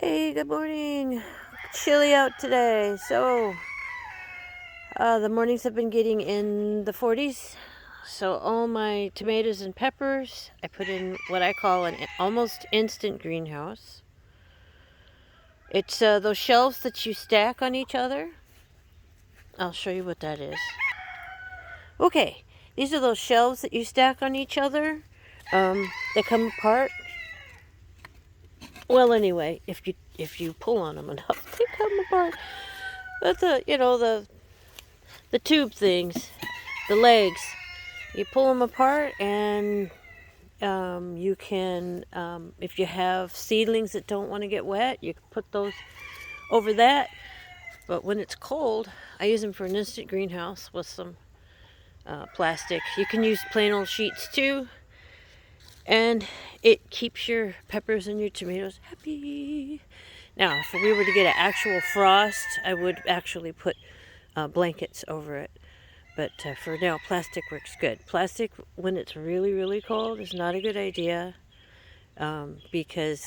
Hey, good morning. Chilly out today. So, the mornings have been getting in the 40s. So, all my tomatoes and peppers, I put in what I call an almost instant greenhouse. It's those shelves that you stack on each other. I'll show you what that is. Okay, these are those shelves that you stack on each other. They come apart. Well, anyway, if you pull on them enough, they come apart. But the tube things, the legs, you pull them apart, and you can, if you have seedlings that don't want to get wet, you can put those over that. But when it's cold, I use them for an instant greenhouse with some plastic. You can use plain old sheets too, and it keeps your peppers and your tomatoes happy. Now, if we were to get an actual frost, I would actually put blankets over it. But for now, plastic works good. Plastic, when it's really, really cold, is not a good idea because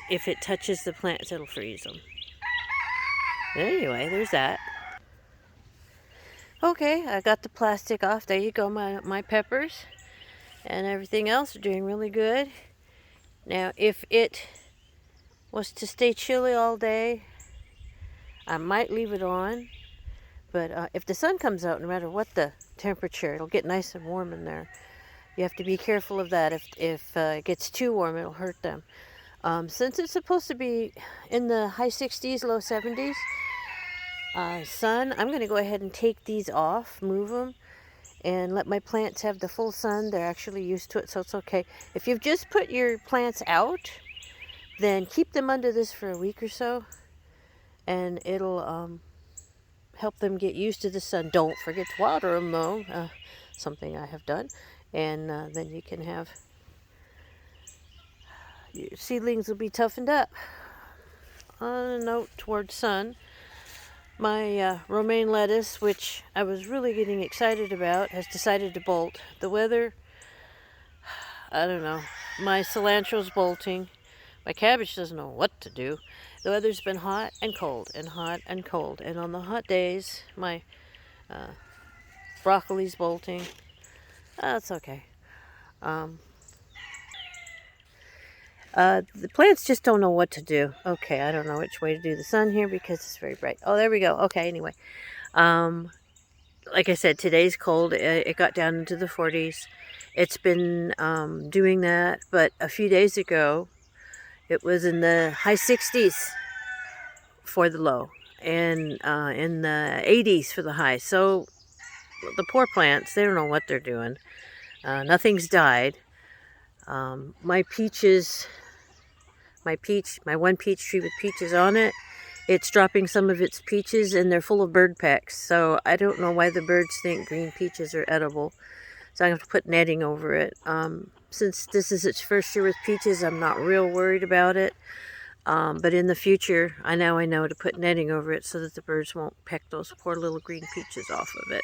if it touches the plants, it'll freeze them. Anyway, there's that. Okay, I got the plastic off. There you go, my peppers and everything else are doing really good. Now, if it was to stay chilly all day, I might leave it on. But if the sun comes out, no matter what the temperature, it'll get nice and warm in there. You have to be careful of that. If it gets too warm, it'll hurt them. Since it's supposed to be in the high 60s, low 70s, sun, I'm going to go ahead and take these off, move them, and let my plants have the full sun. They're actually used to it, so it's okay. If you've just put your plants out, then keep them under this for a week or so, and it'll help them get used to the sun. Don't forget to water them, though, something I have done, and then you can have your seedlings will be toughened up. On a note towards sun, my romaine lettuce, which I was really getting excited about, has decided to bolt. The weather, I don't know. My cilantro's bolting. My cabbage doesn't know what to do. The weather's been hot and cold and hot and cold. And on the hot days, my broccoli's bolting. That's okay. The plants just don't know what to do. Okay, I don't know which way to do the sun here because it's very bright. Oh, there we go. Okay, anyway. Like I said, today's cold. It got down into the 40s. It's been doing that, but a few days ago, it was in the high 60s for the low and in the 80s for the high. So the poor plants, they don't know what they're doing. Nothing's died. My peaches, my one peach tree with peaches on it, it's dropping some of its peaches and they're full of bird pecks. So I don't know why the birds think green peaches are edible. So I have to put netting over it. Since this is its first year with peaches, I'm not real worried about it. But in the future, I know to put netting over it so that the birds won't peck those poor little green peaches off of it.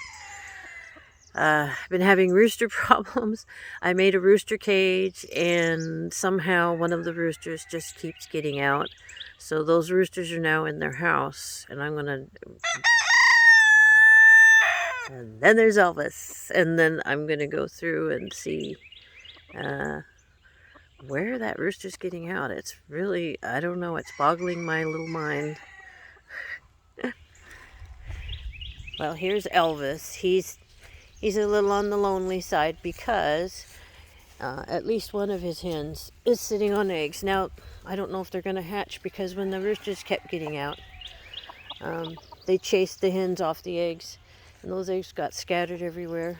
I've been having rooster problems. I made a rooster cage, and somehow one of the roosters just keeps getting out. So those roosters are now in their house, and I'm going to... And then there's Elvis. And then I'm going to go through and see where that rooster's getting out. It's really, I don't know, it's boggling my little mind. Well, here's Elvis. He's a little on the lonely side because at least one of his hens is sitting on eggs. Now, I don't know if they're going to hatch because when the roosters kept getting out, they chased the hens off the eggs, and those eggs got scattered everywhere.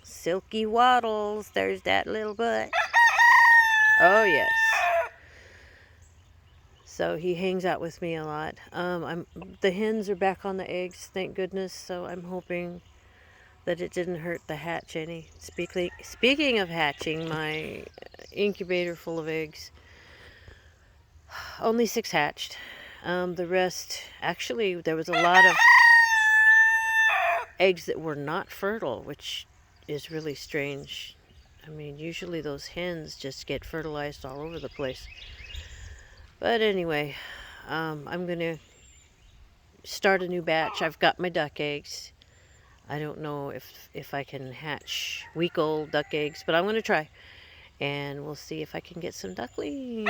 Silky waddles, there's that little butt. Oh, yes. So he hangs out with me a lot. The hens are back on the eggs, thank goodness, so I'm hoping that it didn't hurt the hatch any. Speaking of hatching, my incubator full of eggs, only 6 hatched. The rest, actually, there was a lot of eggs that were not fertile, which is really strange. I mean, usually those hens just get fertilized all over the place. But anyway, I'm going to start a new batch. I've got my duck eggs. I don't know if I can hatch week-old duck eggs, but I'm going to try. And we'll see if I can get some ducklings.